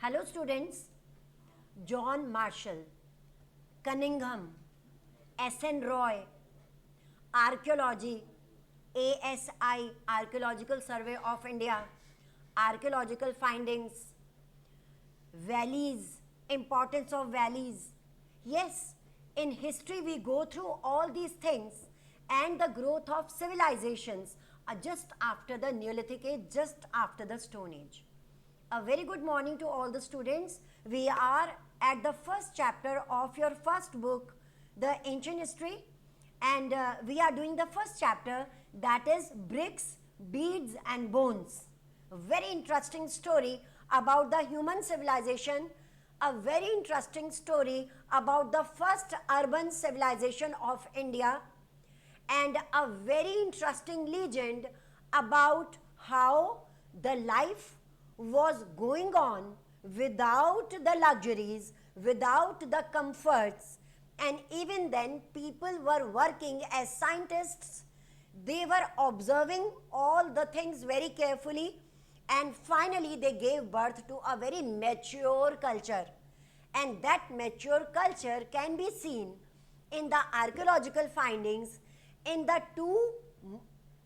Hello students, John Marshall, Cunningham, S.N. Roy, Archaeology, ASI, Archaeological Survey of India, Archaeological Findings, Valleys, Importance of Valleys. Yes, in history we go through all these things and the growth of civilizations just after the Neolithic Age, just after the Stone Age. A very good morning to all the students. We are at the first chapter of your first book, The Ancient History, and we are doing the first chapter, that is Bricks, Beads and Bones. A very interesting story about the human civilization, a very interesting story about the first urban civilization of India, and a very interesting legend about how the life was going on without the luxuries, without the comforts, and even then people were working as scientists. They were observing all the things very carefully, and finally they gave birth to a very mature culture. And that mature culture can be seen in the archaeological findings in the two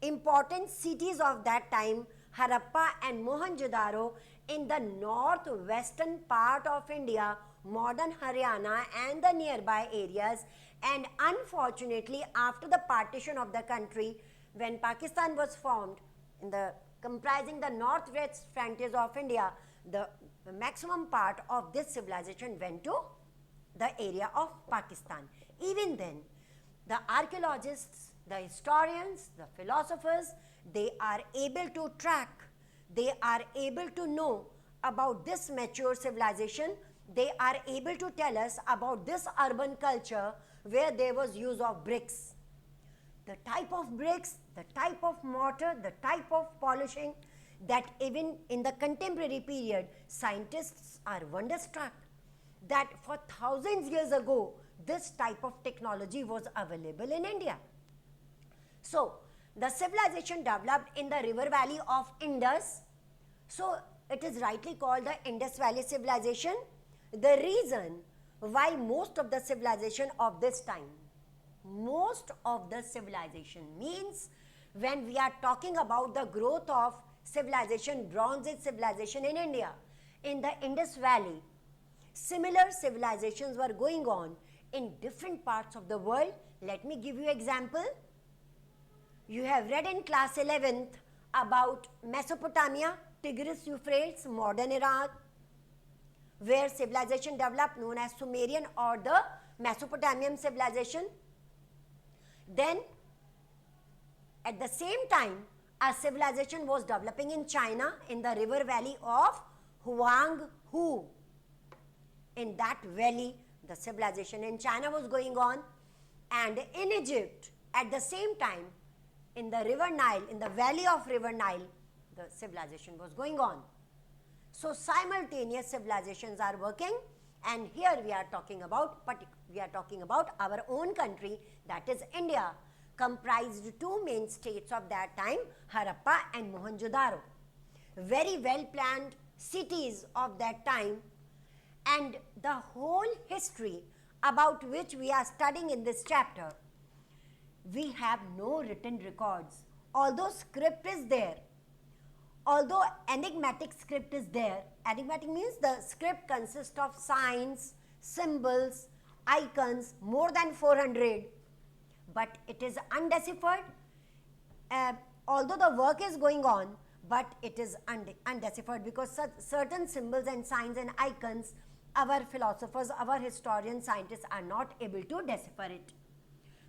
important cities of that time, Harappa and Mohenjo-daro, in the northwestern part of India, modern Haryana and the nearby areas. And unfortunately, after the partition of the country, when Pakistan was formed, in the comprising the northwest frontiers of India, the maximum part of this civilization went to the area of Pakistan. Even then, the archaeologists, the historians, the philosophers, they are able to track, they are able to know about this mature civilization. They are able to tell us about this urban culture where there was use of bricks. The type of bricks, the type of mortar, the type of polishing, that even in the contemporary period, scientists are wonderstruck that for thousands years ago, this type of technology was available in India. So, the civilization developed in the river valley of Indus. So, it is rightly called the Indus Valley civilization. The reason why most of the civilization of this time, most of the civilization means when we are talking about the growth of civilization, Bronze Age civilization in India, in the Indus Valley, similar civilizations were going on in different parts of the world. Let me give you example. You have read in class 11th about Mesopotamia, Tigris Euphrates, modern Iraq, where civilization developed known as Sumerian or the Mesopotamian civilization. Then at the same time, a civilization was developing in China in the river valley of Huanghu. In that valley, the civilization in China was going on, and in Egypt at the same time, in the river Nile, in the valley of river Nile, the civilization was going on. So simultaneous civilizations are working, and here we are talking about our own country, that is India, comprised two main states of that time, Harappa and Mohenjo-daro. Very well planned cities of that time, and the whole history about which we are studying in this chapter, we have no written records. Although script is there, although enigmatic script is there, enigmatic means the script consists of signs, symbols, icons, more than 400, but it is undeciphered. Although the work is going on, but it is undeciphered because certain symbols and signs and icons, our philosophers, our historians, scientists are not able to decipher it.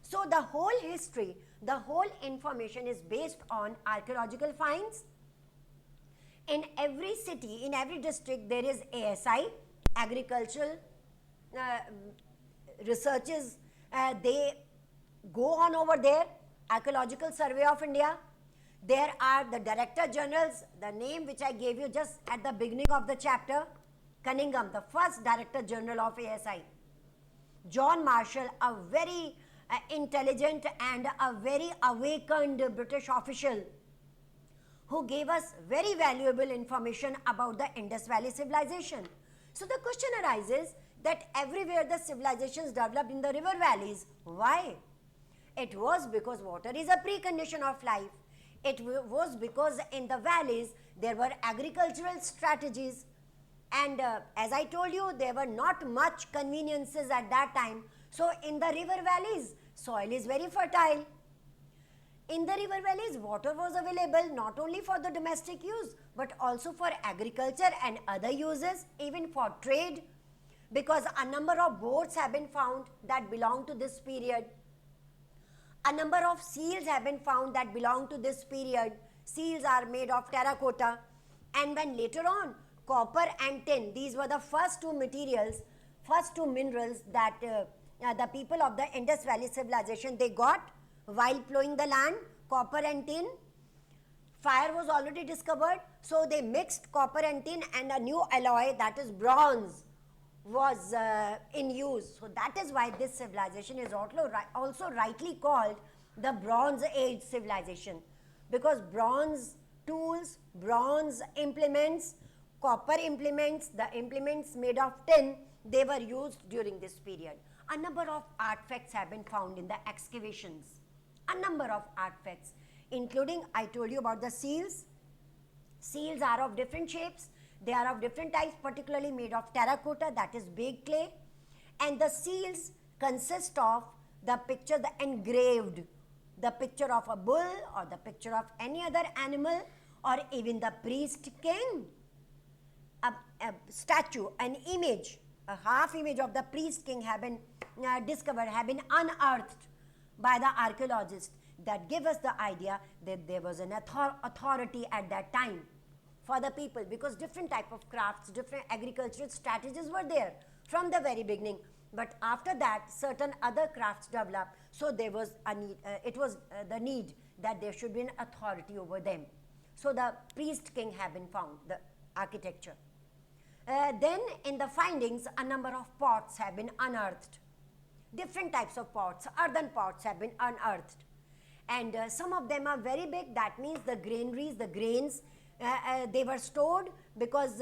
So the whole history, the whole information is based on archaeological finds. In every city, in every district, there is ASI, agricultural researches. They go on over there, Archaeological Survey of India. There are the Director Generals, the name which I gave you just at the beginning of the chapter, Cunningham, the first Director General of ASI. John Marshall, a very intelligent and a very awakened British official who gave us very valuable information about the Indus Valley civilization. So the question arises that everywhere the civilizations developed in the river valleys. Why? It was because water is a precondition of life. It was because in the valleys there were agricultural strategies, and as I told you, there were not much conveniences at that time. So in the river valleys, soil is very fertile. In the river valleys, water was available not only for the domestic use but also for agriculture and other uses, even for trade, because a number of boats have been found that belong to this period. A number of seals have been found that belong to this period. Seals are made of terracotta, and when later on copper and tin, these were the first two materials, first two minerals that the people of the Indus Valley civilization they got while plowing the land, copper and tin. Fire was already discovered, so they mixed copper and tin, and a new alloy, that is bronze, was in use. So that is why this civilization is also rightly called the Bronze Age civilization, because bronze tools, bronze implements, copper implements, the implements made of tin, they were used during this period. A number of artifacts have been found in the excavations. A number of artifacts, including, I told you about the seals. Seals are of different shapes. They are of different types, particularly made of terracotta, that is baked clay. And the seals consist of the picture, the engraved, the picture of a bull or the picture of any other animal, or even the priest king. A statue, an image, a half image of the priest king have been discovered, have been unearthed by the archaeologists, that give us the idea that there was an authority at that time for the people, because different type of crafts, different agricultural strategies were there from the very beginning. But after that, certain other crafts developed, so there was a need, the need that there should be an authority over them. So the priest king have been found, the architecture. Then in the findings, a number of pots have been unearthed. Different types of pots, earthen pots have been unearthed. And some of them are very big, that means the granaries, the grains, they were stored because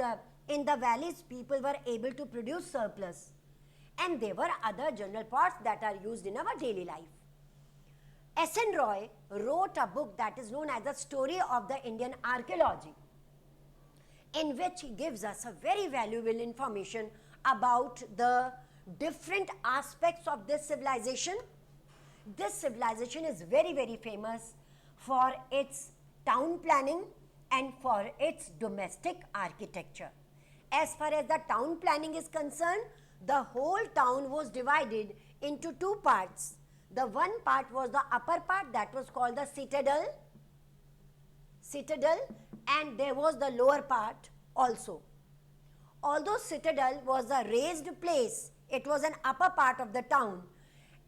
in the valleys people were able to produce surplus. And there were other general pots that are used in our daily life. S.N. Roy wrote a book that is known as The Story of the Indian Archaeology, in which he gives us a very valuable information about the different aspects of this civilization. This civilization is very, very famous for its town planning and for its domestic architecture. As far as the town planning is concerned, the whole town was divided into two parts. The one part was the upper part, that was called the citadel, and there was the lower part also. Although citadel was a raised place, it was an upper part of the town,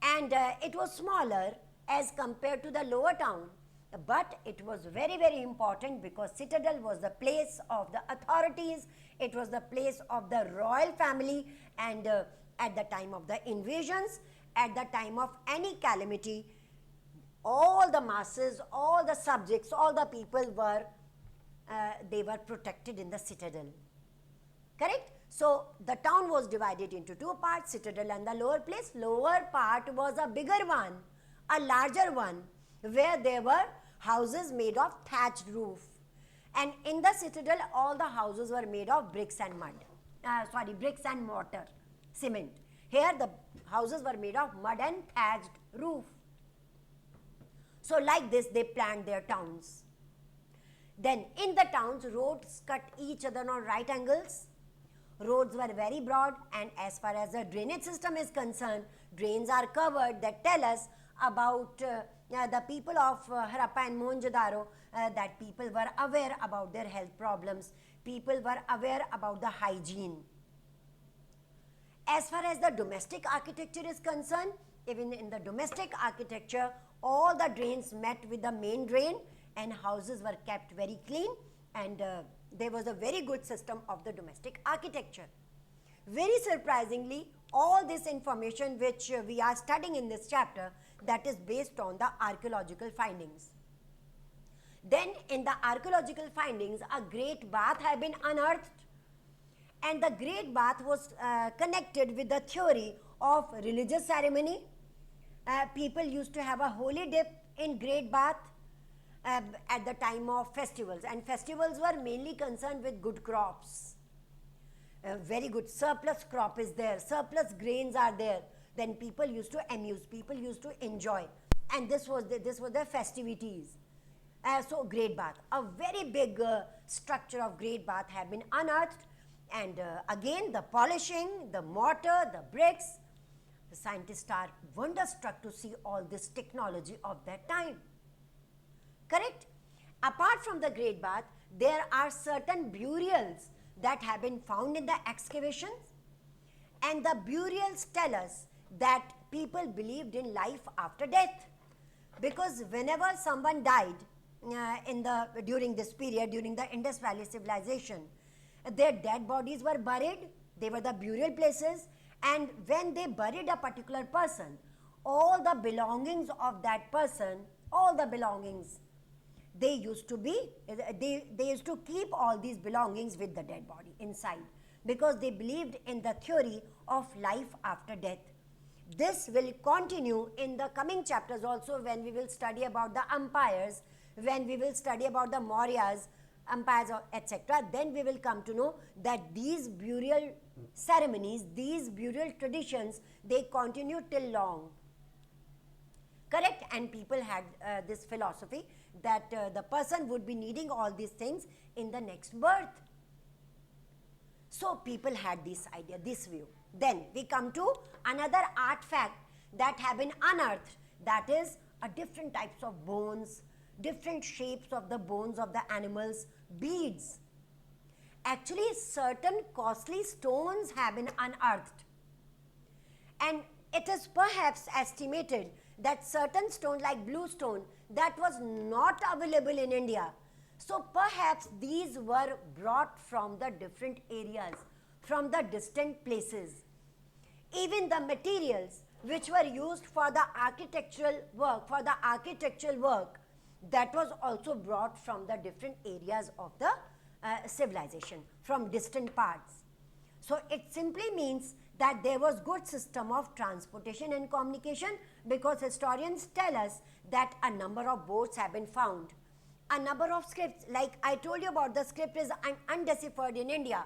and it was smaller as compared to the lower town, but it was very, very important because citadel was the place of the authorities, it was the place of the royal family, and at the time of the invasions, at the time of any calamity, all the masses, all the subjects, all the people were they were protected in the citadel. Correct? So the town was divided into two parts, citadel and the lower place. Lower part was a bigger one, a larger one, where there were houses made of thatched roof. And in the citadel, all the houses were made of bricks and bricks and mortar, cement. Here the houses were made of mud and thatched roof. So like this they planned their towns. Then in the towns, roads cut each other on right angles. Roads were very broad, and as far as the drainage system is concerned, drains are covered that tell us about the people of Harappa and Mohenjo-daro, that people were aware about their health problems. People were aware about the hygiene. As far as the domestic architecture is concerned, even in the domestic architecture, all the drains met with the main drain and houses were kept very clean, and there was a very good system of the domestic architecture. Very surprisingly, all this information which we are studying in this chapter, that is based on the archaeological findings. Then in the archaeological findings, a great bath had been unearthed, and the great bath was connected with the theory of religious ceremony. People used to have a holy dip in great bath at the time of festivals, and festivals were mainly concerned with good crops. Very good surplus crop is there, surplus grains are there, then people used to amuse, people used to enjoy, and this was the festivities. So great bath, a very big structure of great bath have been unearthed, and again the polishing, the mortar, the bricks, the scientists are wonderstruck to see all this technology of that time. Correct? Apart from the great bath, there are certain burials that have been found in the excavations, and the burials tell us that people believed in life after death, because whenever someone died during this period, during the Indus Valley civilization, their dead bodies were buried, they were the burial places, and when they buried a particular person, all the belongings of that person, all the belongings, they used to keep all these belongings with the dead body inside, because they believed in the theory of life after death. This will continue in the coming chapters also, when we will study about the empires, when we will study about the Mauryas, empires, etc. Then we will come to know that these burial ceremonies, these burial traditions, they continue till long. Correct? And people had this philosophy that the person would be needing all these things in the next birth. So people had this idea, this view. Then we come to another artifact that have been unearthed, that is different types of bones, different shapes of the bones of the animals, beads. Actually, certain costly stones have been unearthed, and it is perhaps estimated that certain stone like blue stone, that was not available in India. So perhaps these were brought from the different areas, from the distant places. Even the materials which were used for the architectural work, that was also brought from the different areas of the civilization, from distant parts. So it simply means that there was good system of transportation and communication, because historians tell us that a number of boats have been found. A number of scripts, like I told you about, the script is undeciphered in India.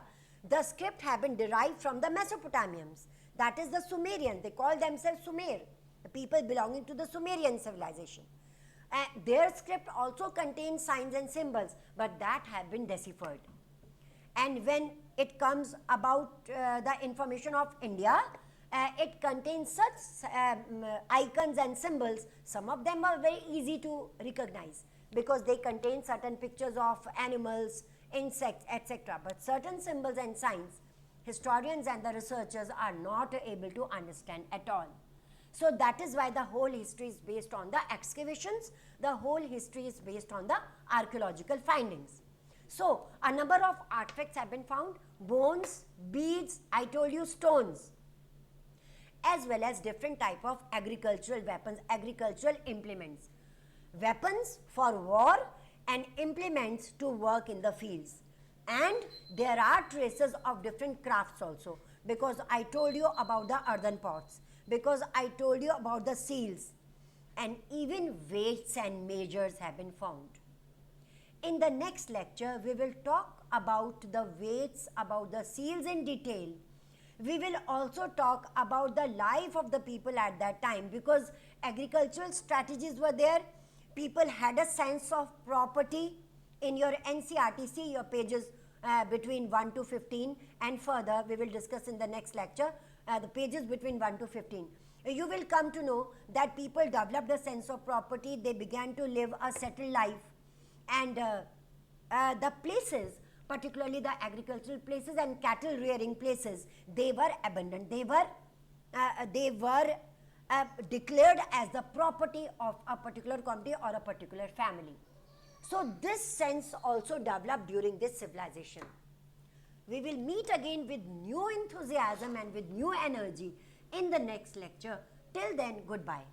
The script have been derived from the Mesopotamians, that is the Sumerians. They call themselves Sumer, the people belonging to the Sumerian civilization. Their script also contains signs and symbols, but that have been deciphered. And when it comes about the information of India, it contains such icons and symbols. Some of them are very easy to recognize, because they contain certain pictures of animals, insects, etc. But certain symbols and signs, historians and the researchers are not able to understand at all. So that is why the whole history is based on the excavations, the whole history is based on the archaeological findings. So a number of artifacts have been found, bones, beads, I told you stones, as well as different type of agricultural weapons, agricultural implements, weapons for war and implements to work in the fields. And there are traces of different crafts also, because I told you about the earthen pots, because I told you about the seals, and even weights and measures have been found. In the next lecture, we will talk about the weights, about the seals in detail. We will also talk about the life of the people at that time, because agricultural strategies were there. People had a sense of property. In your NCERT, see your pages between 1 to 15, and further we will discuss in the next lecture the pages between 1 to 15. You will come to know that people developed a sense of property, they began to live a settled life, and the places, particularly the agricultural places and cattle rearing places, they were abandoned, they were declared as the property of a particular community or a particular family. So this sense also developed during this civilization. We will meet again with new enthusiasm and with new energy in the next lecture. Till then, goodbye.